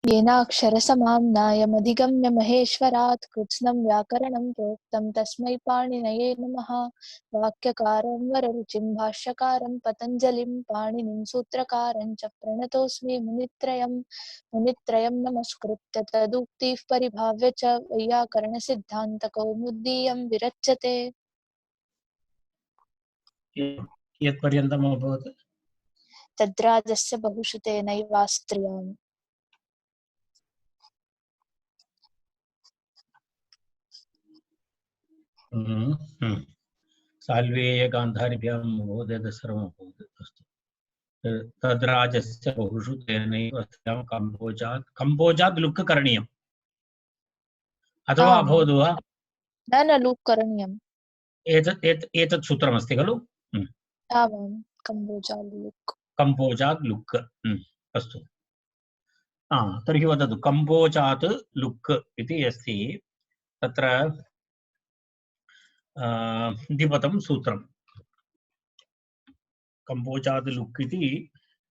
येनाक्षरसमाम्नायमधिगम्य महेश्वरात् कृत्स्नं व्याकरणं प्रोक्तं तस्मै पाणिनये नमः। वाक्यकारं वररुचिं भाष्यकारं पतञ्जलिं पाणिनिं सूत्रकारं च प्रणतोऽस्मि मुनित्रयं नमस्कृत्य तदुक्तिः परिभाव्य च वैयाकरणसिद्धान्तकौमुदीयं विरच्यते। यत्पर्यन्तम् अभवत् तद्राजस्य बहुश्रुतेनैवास्त्रियाम्। साल्वेय गान्धारिभ्यां महोदय सर्वम् अभवत्। अस्तु तद्राजस्य बहुषु तेनैव अस्यां कम्बोजात् लुक् करणीयम् अथवा अभवत् वा? न लुक् करणीयम्। एतत् सूत्रमस्ति खलु? आमां कम्बोजात् लुक्। अस्तु तर्हि वदतु कम्बोजात् लुक् इति अस्ति तत्र द्विपदं सूत्रम्। कम्बोजात् लुक् इति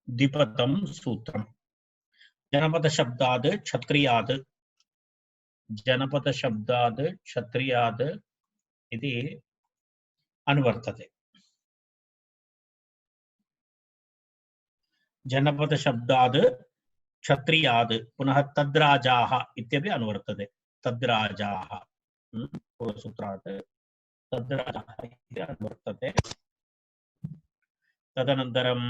द्विपदं सूत्रम्। जनपदशब्दात् क्षत्रियात् इति अनुवर्तते। जनपदशब्दात् क्षत्रियात् पुनः तद्राजाः इत्यपि अनुवर्तते। तद्राजाः पूर्वसूत्रात् तद्राजाः इति अनुवर्तते। तदनन्तरं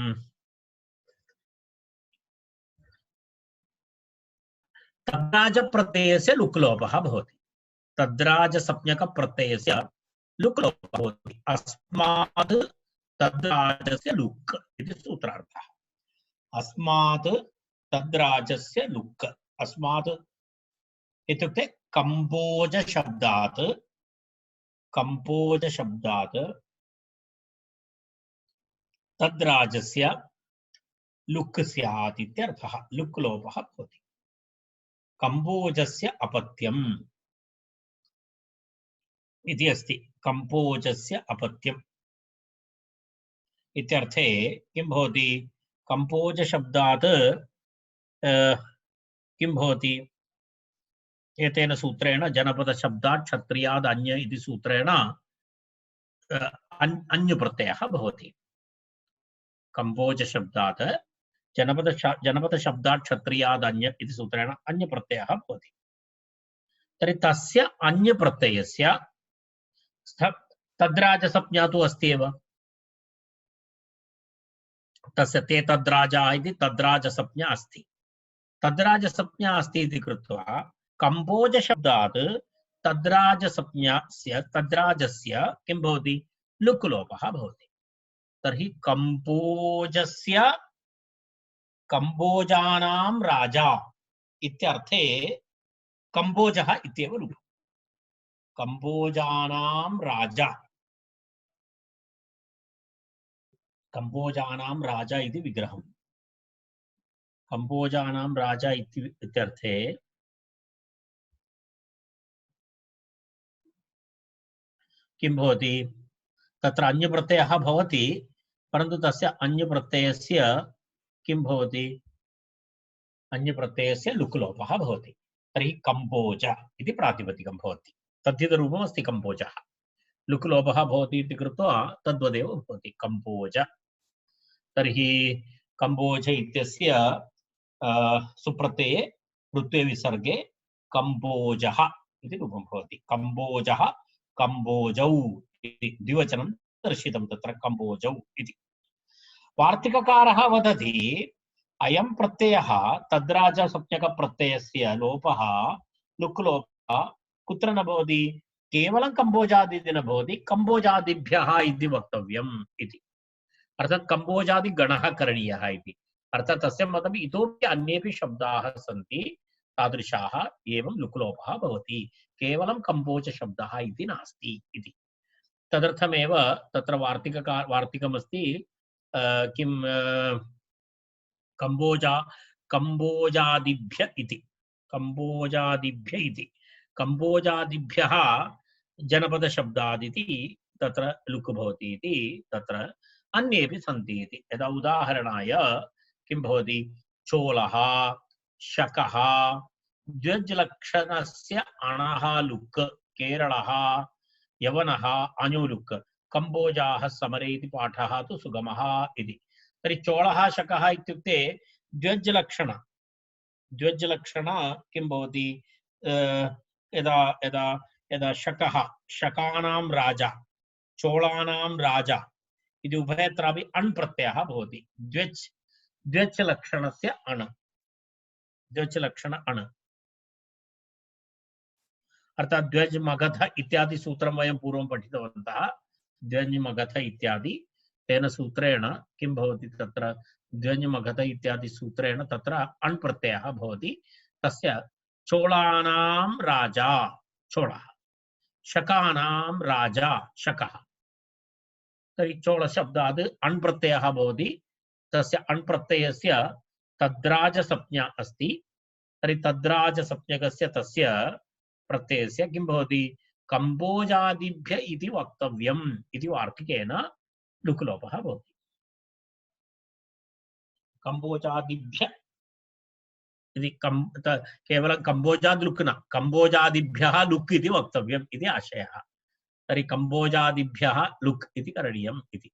तद्राजप्रत्ययस्य लुक् लोपः भवति। तद्राजसंज्ञकप्रत्ययस्य लुक् लोपः भवति। अस्मात् तद्राजस्य लुक् इति सूत्रार्थः। अस्मात् तद्राजस्य लुक्। अस्मात् इत्युक्ते कम्बोजशब्दात् तद्राजस्य लुक् स्यात् इत्यर्थः। लुक् लोपः भवति। कम्बोजस्य अपत्यम् इति अस्ति। कम्बोजस्य अपत्यम् इत्यर्थे किं भवति? कम्बोजशब्दात् किं भवति? एतेन सूत्रेण जनपदशब्दात् क्षत्रियाद् अन्य इति सूत्रेण अन्यप्रत्ययः भवति। कम्बोजशब्दात् जनपदशब्दात् क्षत्रियाद् अन्य इति सूत्रेण अन्यप्रत्ययः भवति। तर्हि तस्य अन्यप्रत्ययस्य तद्राजसंज्ञा तु अस्ति एव। तस्य ते तद्राजा इति तद्राजसंज्ञा अस्ति। तद्राजसंज्ञा अस्ति इति कृत्वा कम्बोजशब्दात् तद्राजस्य किं भवति? लुक् लोपः भवति। तर्हि कम्बोजानां राजा इत्यर्थे कम्बोजः इत्येव लुक्। कम्बोजानां राजा इति विग्रहम्। कम्बोजानां राजा इत्यर्थे किं भवति? तत्र अन्यप्रत्ययः भवति, परन्तु तस्य अन्यप्रत्ययस्य किं भवति? अन्यप्रत्ययस्य लुक् लोपः भवति। तर्हि कम्बोज इति प्रातिपदिकं भवति। तद्धितरूपम् अस्ति कम्बोजः। लुक् लोपः भवति इति कृत्वा तद्वदेव भवति कम्बोज। तर्हि कम्बोज इत्यस्य सुप्रत्यये ऋत्वे विसर्गे कम्बोजः इति रूपं भवति। कम्बोजः कम्बोजौ इति द्विवचनं दर्शितं तत्र कम्बोजौ इति। वार्तिककारः वदति अयं प्रत्ययः तद्राजसंज्ञकप्रत्ययस्य लोपः लुक् लोपः कुत्र न भवति? केवलं कम्बोजादिति न भवति, कम्बोजादिभ्यः इति वक्तव्यम् इति। अर्थात् कम्बोजादिगणः करणीयः इति। अर्थात् तस्य मतम् इतोपि अन्येपि शब्दाः सन्ति तादृशाः एवं लुक् लोपः भवति। केवलं कम्बोजशब्दः इति नास्ति इति। तदर्थमेव तत्र वार्तिकमस्ति किं कम्बोजादिभ्य इति। कम्बोजादिभ्यः जनपदशब्दादिति तत्र लुक् भवति इति तत्र अन्येपि सन्ति इति। यदा उदाहरणाय किं भवति? चोलः शकः द्व्यज्लक्षणस्य अणः लुक् केरलः यवनः अणुलुक् कंबोजाः समरे इति पाठः तु सुगमः इति। तर्हि चोळः शकः इत्युक्ते द्व्यज्लक्षण किं भवति यदा यदा यदा शकः शकानां राजा चोळानां राजा इति उभयत्रापि अण् प्रत्ययः भवति। द्व्यच् लक्षणस्य अण् द्व्यच् लक्षण अण् अर्थात द्व्यज मगध इत्यादि सूत्रं वयं पूर्वं पठितवन्तः। द्व्यज मगध इत्यादि तेन सूत्रेण किं भवति तत्र द्व्यज मगध इत्यादि सूत्रेण तत्र अण् प्रत्ययः भवति। तस्य चोळानां राजा चोळः शकानां राजा शकः। तर्हि चोळ शब्दात् अण् प्रत्ययः भवति। तस्य अण् प्रत्ययस्य तद्राजसंज्ञा अस्ति। तर्हि तद्राजसंज्ञकस्य तस्य प्रत्ययस्य किं भवति कंबोजादिभ्य इति वक्तव्यम् इति वार्तिकेन लुक्लोपः भवति। कंबोजादिभ्य इति केवलं कंबोजाद् लुक् न कंबोजादिभ्यः लुक् इति वक्तव्यम् इति आशयः। तर्हि कंबोजादिभ्यः लुक् इति करणीयम् इति।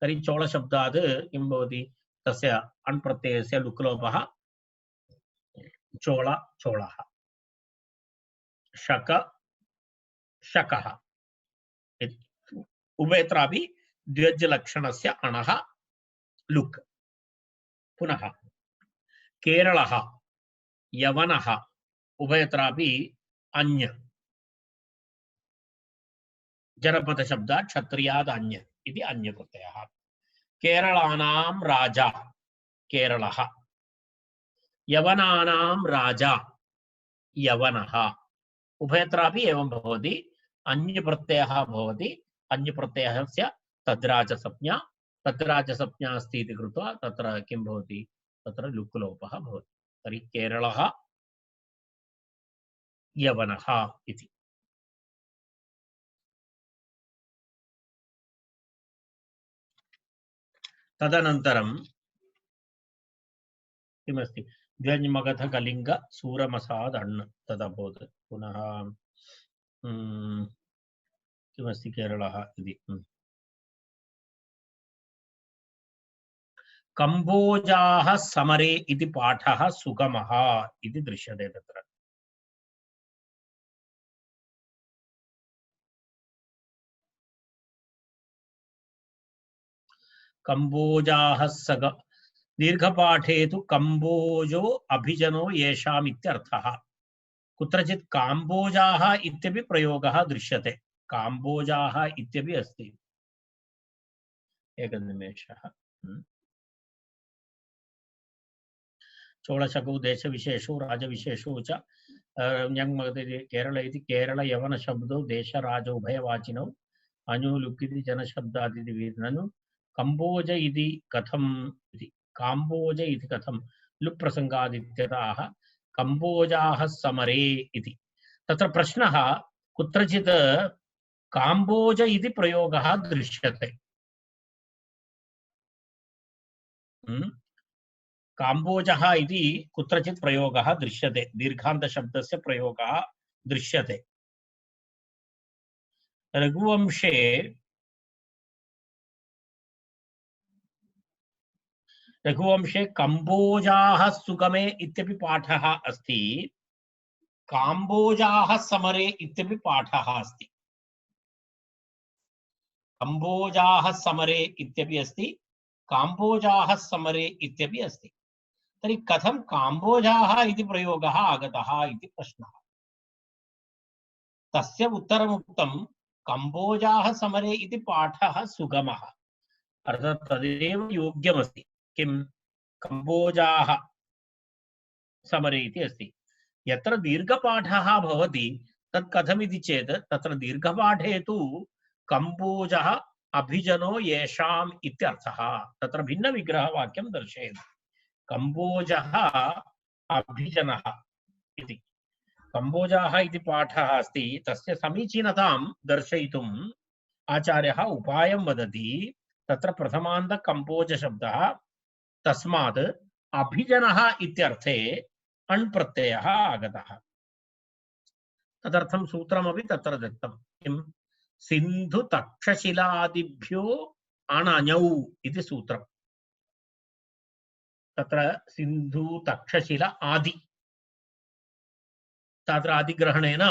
तर्हि चोळशब्दात् किं भवति तस्य अण् प्रत्ययस्य लुक्लोपः चोळ चोळः शक शकः उभयत्रापि द्व्यज्लक्षणस्य अणः लुक्। पुनः केरलः यवनः उभयत्रापि अन्य जनपदशब्दात् क्षत्रियाद् अन्य इति अन्य प्रत्ययः। केरलानां राजा केरलः यवनानां राजा यवनः उभयत्रापि एवं भवति। अन्य प्रत्ययः भवति। अन्य प्रत्ययस्य तद्राजसंज्ञा अस्ति इति कृत्वा तत्र किं भवति तत्र लुक्लोपः भवति। तर्हि केरलः यवनः इति। तदनन्तरं किमस्ति द्व्यञ् मगध कलिङ्ग सूरमसाद् अण् तदभूत्। पुनः किमस्ति केरलः इति कंबोजाः समरे इति पाठः सुगमः इति दृश्यते तत्र। कंबोजाः सग दीर्घपाठे तु कंबोजो अभिजनो येषाम् इत्यर्थः। कुत्रचित् काम्बोजाः इत्यपि प्रयोगः दृश्यते। काम्बोजाः इत्यपि अस्ति। एकनिमेषः। चोळशकौ देशविशेषौ राजविशेषौ च केरल इति केरल यवन शब्दौ देशराज उभयवाचिनौ अणुलुक् इति जनशब्दादिति ननु कंबोज इति कथम् इति काम्बोज इति कथं लुक् प्रसंगादित्यतः कंबोजाः समरे इति। तत्र प्रश्नः कुत्रचित् काम्बोज इति प्रयोगः दृश्यते। काम्बोजः इति कुत्रचित् प्रयोगः दृश्यते। दीर्घान्तशब्दस्य प्रयोगः दृश्यते। रघुवंशे कंबोजाः सुगमे इत्यपि पाठः अस्ति। काम्बोजाः समरे इत्यपि पाठः अस्ति। कंबोजाः समरे इत्यपि अस्ति काम्बोजाः समरे इत्यपि अस्ति। तर्हि कथं काम्बोजाः इति प्रयोगः आगतः इति प्रश्नः। तस्य उत्तरमुक्तं कंबोजाः समरे इति पाठः सुगमः अर्थात् तदेव योग्यमस्ति। किं कंबोजाः समरे इति अस्ति। यत्र दीर्घपाठः भवति तत् कथमिति चेत् तत्र दीर्घपाठे तु कंबोजः अभिजनो येषाम् इत्यर्थः। तत्र भिन्नविग्रहवाक्यं दर्शयति। कंबोजः अभिजनः इति कंबोजाः इति पाठः अस्ति। तस्य समीचीनतां दर्शयितुम् आचार्यः उपायं वदति। तत्र प्रथमान्त कंबोज शब्दः तस्मात् अभिजनः इत्यर्थे अण् प्रत्ययः आगतः। तदर्थं सूत्रमपि तत्र दत्तं किं सिन्धुतक्षशिलादिभ्यो अणञौ इति सूत्रम्। तत्र सिन्धुतक्षशिला आदि तत्र आदिग्रहणेन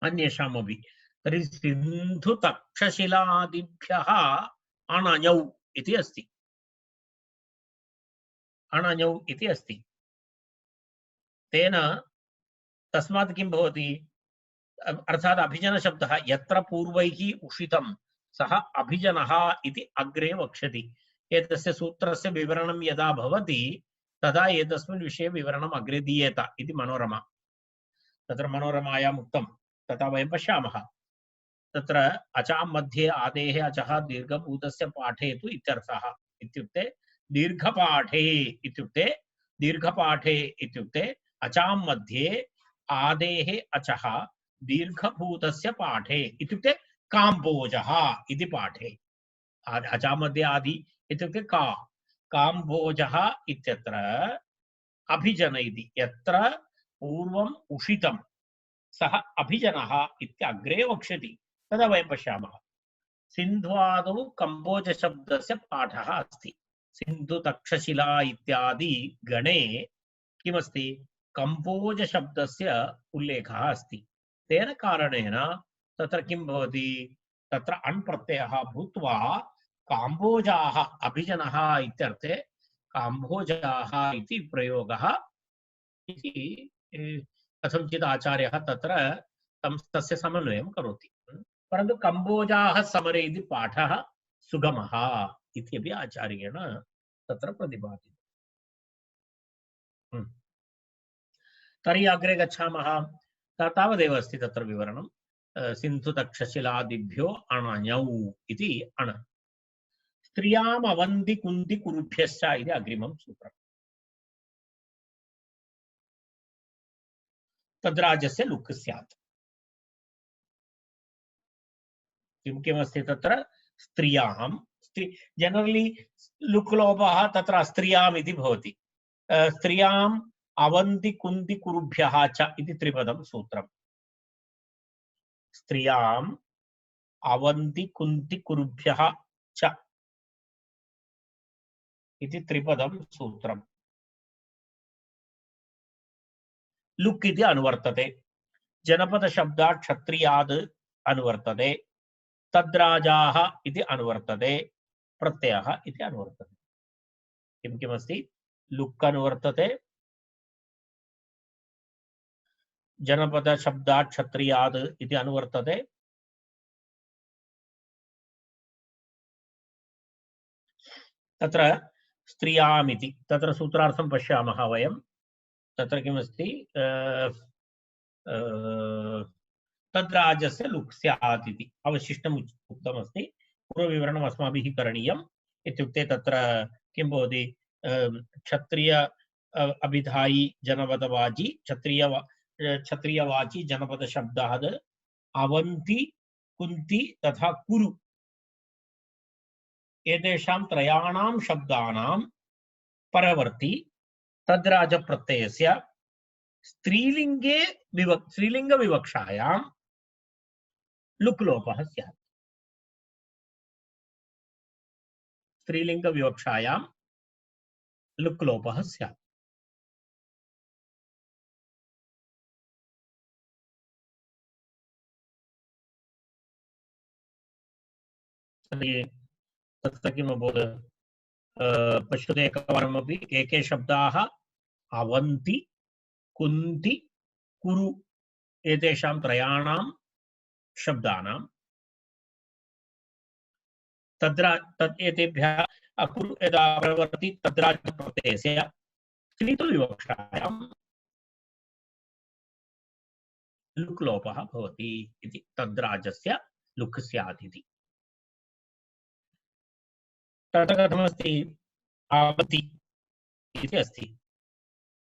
अन्येषामपि तर्हि सिन्धुतक्षशिलादिभ्यः अणञौ इति अस्ति। अणञौ इति अस्ति। तेन तस्मात् किं भवति अर्थात् अभिजनशब्दः यत्र पूर्वैः उषितं सः अभिजनः इति अग्रे वक्ष्यति। एतस्य सूत्रस्य विवरणं यदा भवति तदा एतस्मिन् विषये विवरणम् अग्रे दीयेत इति मनोरमा तत्र मनोरमायाम् उक्तं तथा वयं पश्यामः। तत्र अचां मध्ये आदेः अचः दीर्घभूतस्य पाठेतु इत्यर्थः। इत्युक्ते दीर्घपाठे इत्युक्ते दीर्घपाठे इत्युक्ते अचां मध्ये आदेः अचः दीर्घभूतस्य पाठे इत्युक्ते काम्बोजः इति पाठे। अचां मध्ये आदि इत्युक्ते का काम्बोजः इत्यत्र अभिजन इति यत्र पूर्वम् उषितं सः अभिजनः इत्यग्रे वक्ष्यति। तदा वयं पश्यामः सिन्ध्वादौ कम्बोजशब्दस्य पाठः अस्ति। सिन्धुतक्षशिला इत्यादि गणे किमस्ति कम्बोजशब्दस्य उल्लेखः अस्ति। तेन कारणेन तत्र किं भवति तत्र अण् प्रत्ययः भूत्वा काम्बोजाः अभिजनः इत्यर्थे काम्बोजाः इति प्रयोगः इति कथंचित् आचार्यः तत्र तस्य समन्वयं करोति। परन्तु कम्बोजाः समरे इति पाठः सुगमः इत्यपि आचार्येण तत्र प्रतिपादितम्। तर्हि अग्रे गच्छामः। तावदेव अस्ति तत्र विवरणं सिन्धुतक्षशिलादिभ्यो अणञौ इति अण। स्त्रियाम् अवन्ति कुन्ति कुरुभ्यश्च इति अग्रिमं सूत्रम्। तद्राजस्य लुक् स्यात्। किं किमस्ति तत्र स्त्रियां जनरली लुक् लोपः तत्र स्त्रियाम् इति भवति। स्त्रियाम् अवन्ति कुन्ति कुरुभ्यः च इति त्रिपदं सूत्रम्। स्त्रियाम् अवन्ति कुन्ति कुरुभ्यः च इति त्रिपदं सूत्रम्। लुक् इति अनुवर्तते। जनपदशब्दात् क्षत्रियाद् अनुवर्तते। तद्राजाः इति अनुवर्तते। प्रत्ययः इति अनुवर्तते। किं किमस्ति लुक् अनुवर्तते। जनपदशब्दात् क्षत्रियाद् इति अनुवर्तते। तत्र स्त्रियामिति तत्र सूत्रार्थं पश्यामः वयं। तत्र किमस्ति तद्राजस्य लुक् स्यात् इति अवशिष्टम् उक्तमस्ति। पूर्वविवरणम् अस्माभिः करणीयम्। इत्युक्ते तत्र किं भवति क्षत्रिय अभिधायी जनपदवाची क्षत्रियवाची जनपदशब्दात् अवन्ति कुन्ति तथा कुरु एतेषां त्रयाणां शब्दानां परवर्ती तद्राजप्रत्ययस्य स्त्रीलिङ्गविवक्षायां लुक् लोपः स्यात्। स्त्रीलिङ्गविवक्षायां लुक् लोपः स्यात्। तत्र किम् अभवत् पश्यतु एकवारमपि के शब्दाः अवन्ति कुन्ति कुरु एतेषां त्रयाणां शब्दानां एतेभ्यः कुरु यदा प्रवर्ति तद्राजप्रत्ययस्य स्त्रीलिङ्गविवक्षायां लुक् लोपः भवति इति तद्राजस्य लुक् स्यात् इति। तत्र कथमस्ति अवन्ति इति अस्ति।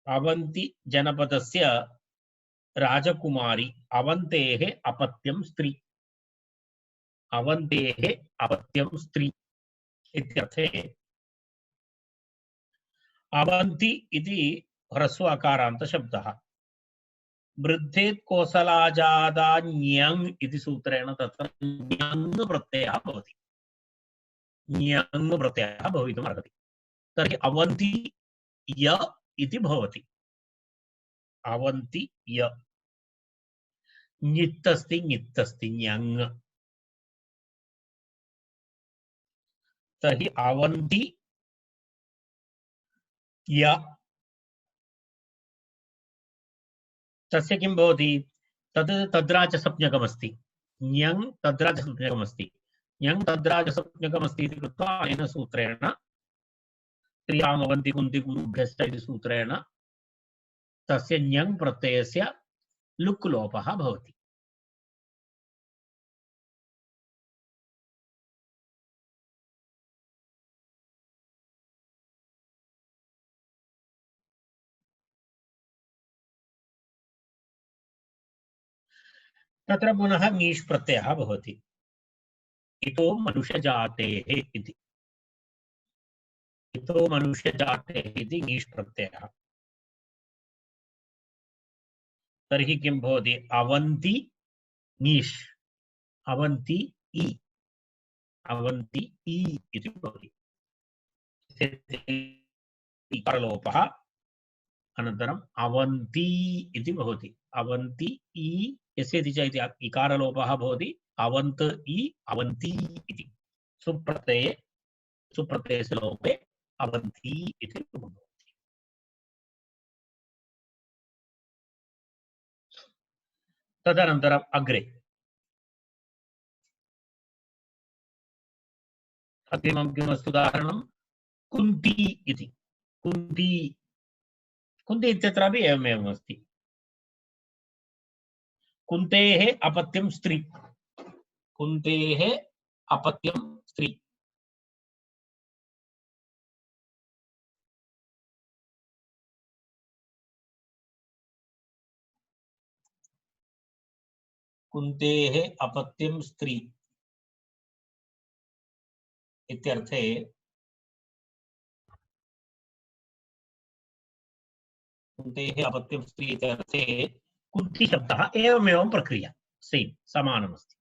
अवन्ति जनपदस्य राजकुमारी अवन्तेः अपत्यं स्त्री। अवन्तेः अपत्यं स्त्री इत्यर्थे अवन्ति इति ह्रस्व अकारान्त शब्दः वृद्धेत् कोसलाजादा ञङ् इति सूत्रेण तत्र ञङ् प्रत्ययः भवति ञङ् प्रत्ययः भवितुम् अर्हति तर्हि अवन्ति य इति भवति अवन्ति य ञित् अस्ति ञङ् तर्हि अवन्ति य तस्य किं भवति तद् तद्राजसंज्ञकमस्ति ञङ् तद्राजसंज्ञकमस्ति ञङ् तद्राजसंज्ञकमस्ति इति कृत्वा अनेन सूत्रेण त्रियामवन्ति कुन्ति गुरुभ्यश्च इति सूत्रेण तस्य ञङ् प्रत्ययस्य लुक् लोपः भवति तत्र पुनः ङीष् प्रत्ययः भवति इतो मनुष्यजातेः इति इतो मनुष्यजातेः इति ङीष् प्रत्ययः तर्हि किं भवति अवन्ति ङीष् अवन्ति इ अवन्ति इ इति भवति इकारलोपः अनन्तरम् अवन्ति इति भवति अवन्ति इ यस्य च इति इकारलोपः भवति अवन्त इ अवन्ति इति सुप्रत्ययस्य लोपे अवन्ति इति रूपं भवति तदनन्तरम् अग्रे अग्रिमं किमस्ति उदाहरणं कुन्ती इति कुन्ती कुन्ती इत्यत्रापि एवमेवम् अस्ति कुन्तेः अपत्यं स्त्री कुन्तेः अपत्यं स्त्री कुन्तेः अपत्यं स्त्री इत्यर्थे कुन्तेः अपत्यं स्त्री इत्यर्थे कुन्ती शब्दः एवमेवं प्रक्रिया सेम् समानमस्ति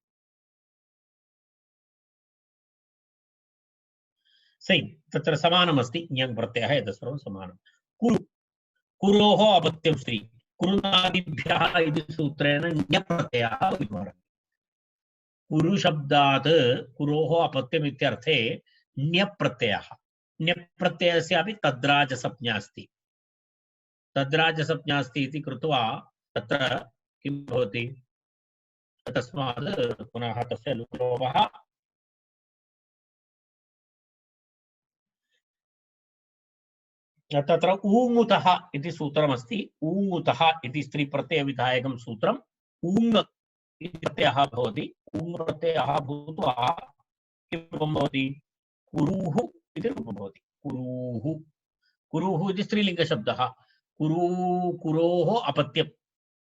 सेम् तत्र समानमस्ति ञङ् प्रत्ययः एतत् सर्वं समानं कुरु कुरोः अपत्यं स्त्री कुरुनादिभ्यः इति सूत्रेण ञ प्रत्ययः भवितुमर्हति कुरु शब्दात् कुरोः अपत्यम् इत्यर्थे ञ प्रत्ययः ञ प्रत्ययस्यापि तद्राजसंज्ञा अस्ति तद्राजसंज्ञा अस्ति इति कृत्वा तत्र किं भवति तस्मात् पुनः तस्य लुक्लोपः तत्र ऊङ्मुतः इति सूत्रमस्ति ऊङ्मुतः इति स्त्रीप्रत्ययविधायकं सूत्रम् ऊङ् इति प्रत्ययः भवति ऊङ् प्रत्ययः भूत्वा किं रूपं भवति कुरुः इति रूपं भवति कुरुः कुरुः इति स्त्रीलिङ्गशब्दः कुरोः अपत्यम्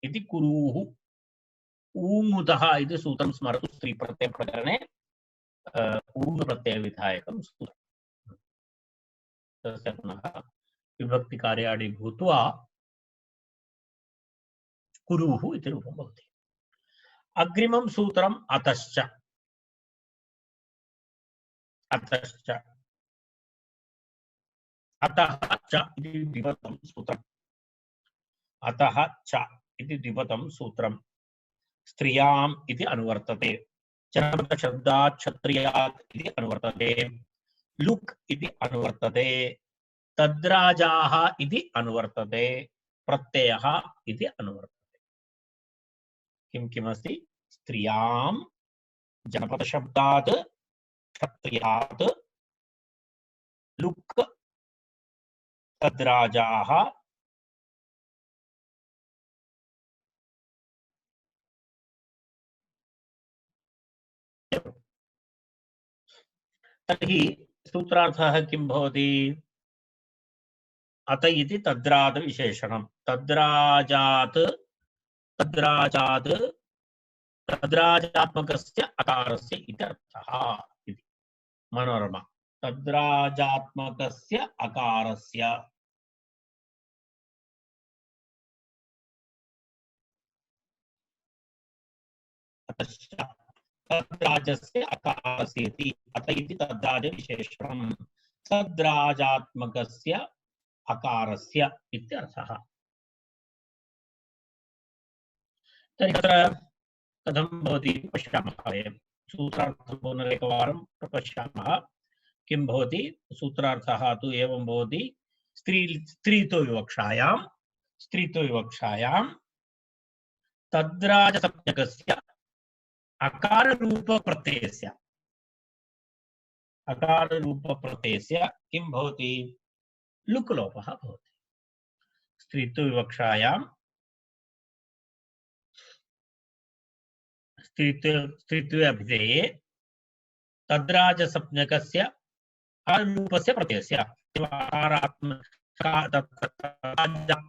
इति कुरुः ऊङ्मुतः इति सूत्रं स्मरतु स्त्रीप्रत्ययप्रकरणे ऊङ् प्रत्ययविधायकं सूत्रम् तस्य पुनः विभक्तिकार्याणि भूत्वा कुरुः इति रूपं भवति अग्रिमं सूत्रम् अतश्च अतश्च अतः च इति द्विपदं सूत्रम् अतः च इति द्विपदं सूत्रं स्त्रियाम् इति अनुवर्तते जनपदशब्दात् क्षत्रियात् इति अनुवर्तते लुक् इति अनुवर्तते तद्राजाः इति अनुवर्तते प्रत्ययः इति अनुवर्तते किं किमस्ति स्त्रियां जनपदशब्दात् क्षत्रियात् लुक् तद्राजाः तर्हि सूत्रार्थः किं भवति अत इति तद्राद विशेषणं तद्राजात् तद्राजात् तद्राजात्मकस्य अकारस्य इति अर्थः इति मनोरमा तद्राजात्मकस्य अकारस्य तस्य तद्राजस्य अकारस्य इति अत इति तद्राजविशेषणम् तद्राजात्मकस्य अकारस्य इत्यर्थः। तर्हि तत्र कथं भवति पश्यामः। वयं सूत्रार्थं पुनरेकवारं पश्यामः। किं भवति सूत्रार्थः तु एवं भवति। स्त्रीत्व विवक्षायां तद्राजसंज्ञकस्य अकाररूपप्रत्ययस्य किं भवति लुक् लोपः भवति। स्त्रीत्व विवक्षायां स्त्रीत्वे अभिधेये तद्राजसंज्ञकस्य अकाररूपस्य प्रत्ययस्य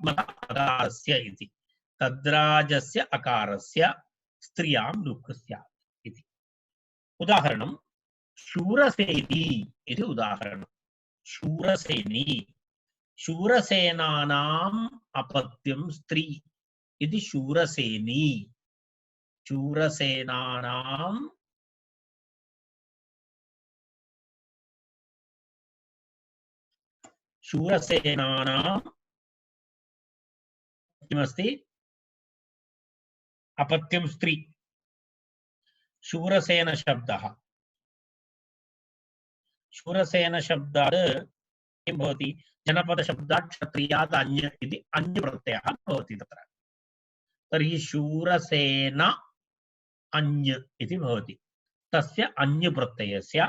अकारस्य इति तद्राजस्य अकारस्य स्त्रियां लुक् स्यात् इति। उदाहरणं शूरसेनी इति उदाहरणं। शूरसेनी शूरसेनानाम् अपत्यं स्त्री इति शूरसेनी शूरसेनानाम् किमस्ति अपत्यं स्त्री। शूरसेन शब्दात् किं भवति जनपद शब्दात् क्षत्रियात् अन्य इति अन्य प्रत्ययः भवति तत्र। तर्हि शूरसेन अन्य इति भवति। तस्य अन्य प्रत्ययस्य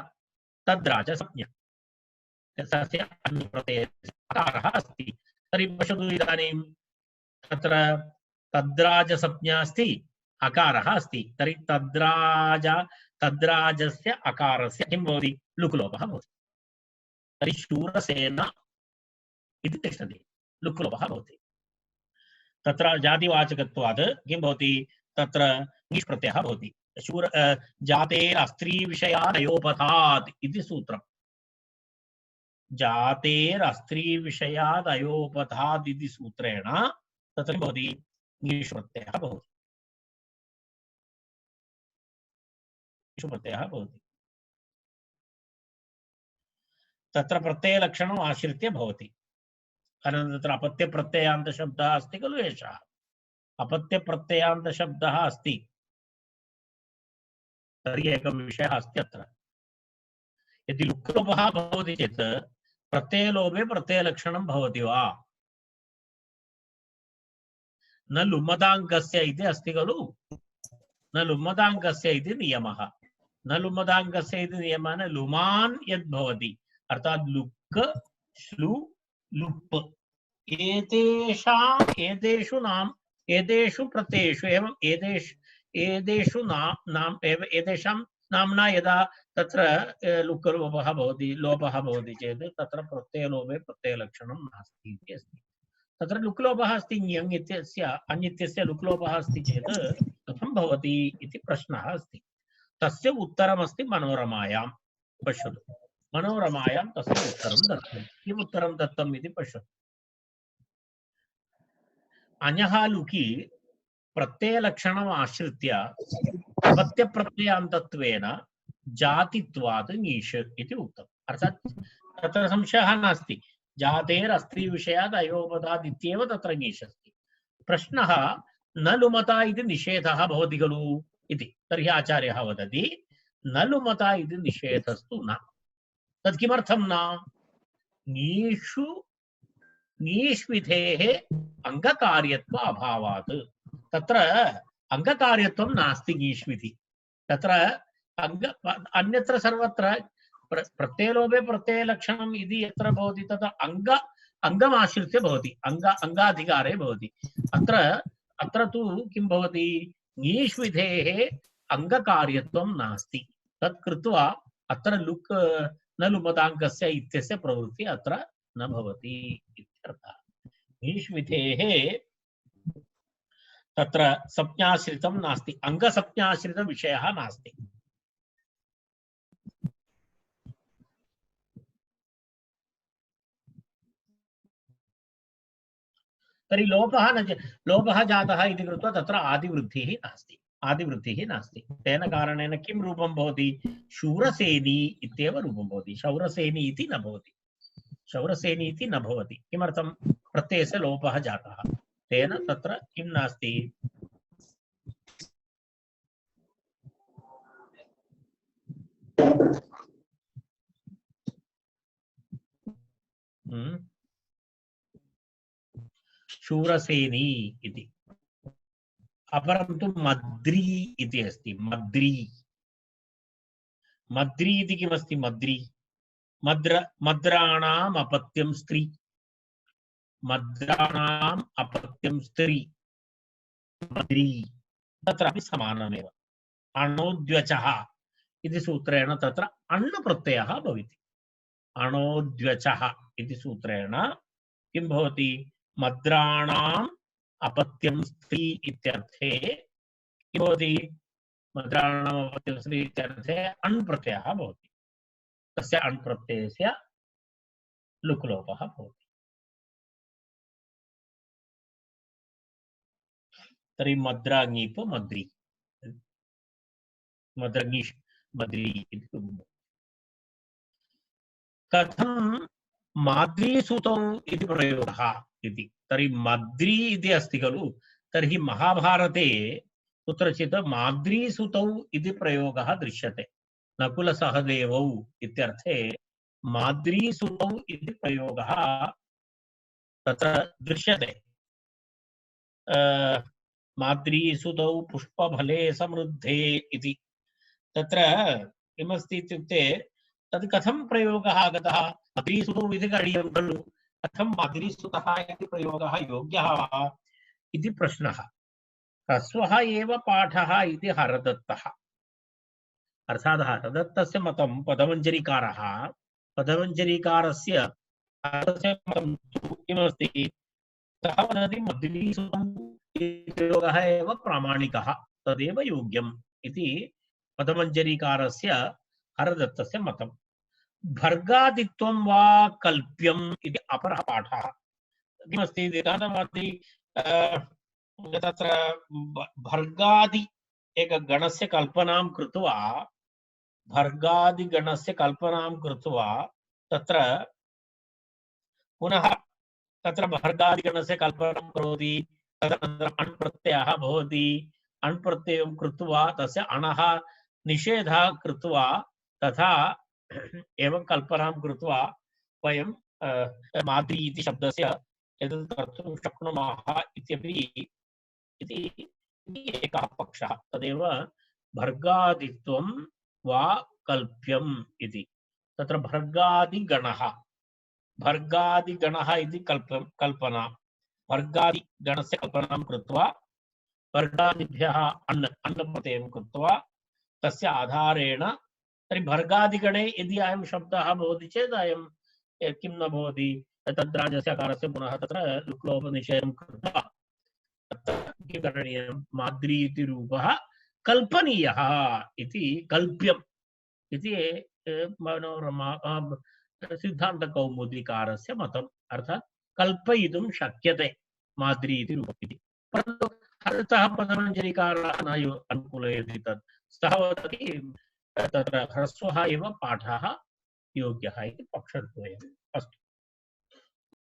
तद्राजसंज्ञा तस्य अन्य प्रत्ययस्य अकारः अस्ति। तर्हि पश्यतु इदानीं तत्र तद्राजसंज्ञा अस्ति अकारः अस्ति। तर्हि तद्राजस्य अकारस्य किं भवति लुक् लोपः भवति। तर्हि शूरसेन इति तिष्ठति लुक् लोपः भवति। तत्र जातिवाचकत्वात् किं भवति तत्र ङीष् प्रत्ययः भवति। जातेरस्त्रीविषयादयोपधात् इति सूत्रम्। जातेरस्त्रीविषयाद् अयोपधात् इति सूत्रेण तत्र भवति ङीष् प्रत्ययः भवति। तत्र प्रत्ययलक्षणम् आश्रित्य भवति। अनन्तरं तत्र अपत्यप्रत्ययान्तशब्दः अस्ति खलु। एषः अपत्यप्रत्ययान्तशब्दः अस्ति। तर्हि एकः विषयः अस्ति अत्र। यदि लुक् लोपः भवति चेत् प्रत्ययलोपे प्रत्ययलक्षणं भवति वा न लुमदाङ्कस्य इति अस्ति खलु। न लुमदाङ्कस्य इति नियमः। न लुमदाङ्कस्य इति नियमः लुमान् यद् भवति अर्थात् लुक् श्लु लुप् एतेषु प्रत्ययेषु एवं एतेषां नाम्ना यदा तत्र लुक् लोपः भवति चेत् तत्र प्रत्ययलोपे प्रत्ययलक्षणं नास्ति इति अस्ति। तत्र लुक् लोपः अस्ति ञ् इत्यस्य अञ् इत्यस्य लुक् लोपः अस्ति चेत् कथं भवति इति प्रश्नः अस्ति। तस्य उत्तरमस्ति मनोरमायां। पश्यतु मनोरमायां तस्य उत्तरं दत्तं। किम् उत्तरं दत्तम् इति पश्यतु। अञः लुकि प्रत्ययलक्षणम् आश्रित्य अपत्यप्रत्ययान्तत्वेन जातित्वात् ङीष् इति उक्तम्। अर्थात् तत्र संशयः नास्ति। जातेरस्त्रीविषयाद् अयोपधात् इत्येव तत्र ङीष् अस्ति। प्रश्नः न लुमता इति निषेधः भवति खलु इति। तर्हि आचार्यः वदति न लुमता इति निषेधस्तु न। तत् किमर्थं न? ङीष्विधेः अङ्गकार्यत्व अभावात्। तत्र अङ्गकार्यत्वं नास्ति ङीष्विधि। तत्र अन्यत्र सर्वत्र प्रत्ययलोपे प्रत्ययलक्षणम् इति यत्र भवति तत्र अङ्गमाश्रित्य भवति। अङ्गाधिकारे भवति। अत्र तु किं भवति ङीष्विधेः अङ्गकार्यत्वं नास्ति। तत् कृत्वा अत्र लुक् न लुमदाङ्कस्य इत्यस्य प्रवृत्ति अत्र न भवति इत्यर्थः। ङीष्विधेः तत्र संज्ञाश्रितं नास्ति। अङ्गसंज्ञाश्रितविषयः नास्ति। तर्हि लोपः जातः इति कृत्वा तत्र आदिवृद्धिः नास्ति। आदिवृत्तिः नास्ति। तेन कारणेन किं रूपं भवति? शूरसेनी इत्येव रूपं भवति। शौरसेनी इति न भवति। शौरसेनी इति न भवति। किमर्थं? प्रत्ययस्य लोपः जातः। तेन तत्र किं नास्ति? शूरसेनी इति। अपरं तु मद्री इति अस्ति। मद्री मद्री इति किमस्ति? मद्री मद्राणाम् अपत्यं स्त्री। मद्राणाम् अपत्यं स्त्री मद्री। तत्रापि समानमेव। अणोद्व्यचः इति सूत्रेण तत्र अण् प्रत्ययः भवति। अणोद्व्यचः इति सूत्रेण किं भवति? मद्राणाम् अपत्यं स्त्री इत्यर्थे किं भवति? मद्राणाम् अपत्यं स्त्री इत्यर्थे अण् प्रत्ययः भवति। तस्य अण् प्रत्ययस्य लुक् लोपः भवति। तर्हि मद्राङीप मद्री मद्रङीष् मद्री इति भवति। कथं माद्रीसुतौ इति प्रयोगः इति? तर्हि मद्री इति अस्ति खलु, तर्हि महाभारते कुत्रचित् माद्रीसुतौ इति प्रयोगः दृश्यते। नकुलसहदेवौ इत्यर्थे माद्रीसुतौ इति प्रयोगः तत्र दृश्यते। माद्रीसुतौ पुष्पफले समृद्धे इति। तत्र किमस्ति इत्युक्ते तद् कथं प्रयोगः आगतः? माद्रीसुतौ इति करणीयं खलु, कथं माद्रीसुतः इति प्रयोगः योग्यः वा इति प्रश्नः। ह्रस्वः एव पाठः इति हरदत्तः। अर्थात् हरदत्तस्य मतं पदमञ्जरीकारः, पदमञ्जरीकारस्य मतं किमस्ति? सः वदति माद्रीसुतौ इति प्रयोगः एव प्रामाणिकः, तदेव योग्यम् इति पदमञ्जरीकारस्य हरदत्तस्य मतं। भर्गादित्वं वा कल्प्यम् इति अपरः पाठः। किमस्ति? तत्र भर्गादि एकगणस्य कल्पनां कृत्वा, भर्गादिगणस्य कल्पनां कृत्वा तत्र पुनः तत्र भर्गादिगणस्य कल्पनां करोति। तदनन्तरम् अण् प्रत्ययः भवति। अण् प्रत्ययं कृत्वा तस्य अणः निषेधः कृत्वा तथा एवं कल्पनां कृत्वा वयं माद्री इति शब्दस्य एतत् कर्तुं शक्नुमः इत्यपि इति एकः पक्षः। तदेव भर्गादित्वं वा कल्प्यम् इति। तत्र भर्गादिगणः, भर्गादिगणः इति कल्पना। भर्गादिगणस्य कल्पनां कृत्वा भर्गादिभ्यः अण् प्रत्ययं कृत्वा तस्य आधारेण, तर्हि भर्गादिगणे यदि अयं शब्दः भवति चेत् अयं किं न भवति? तद्राजस्यकारस्य पुनः तत्र लुक्लोपनिषेधं कृत्वा तत्र किं करणीयं? माद्री इति रूपः कल्पनीयः इति कल्प्यम् इति मनोरमा सिद्धान्तकौमुदीकारस्य मतम्। अर्थात् कल्पयितुं शक्यते माद्री इति रूपम् इति। परन्तु हरतः पदमञ्जरीकारः न अनुकूलयति तत्। सः वदति तत्र ह्रस्वः एव पाठः योग्यः इति पक्षद्वयम्। अस्तु।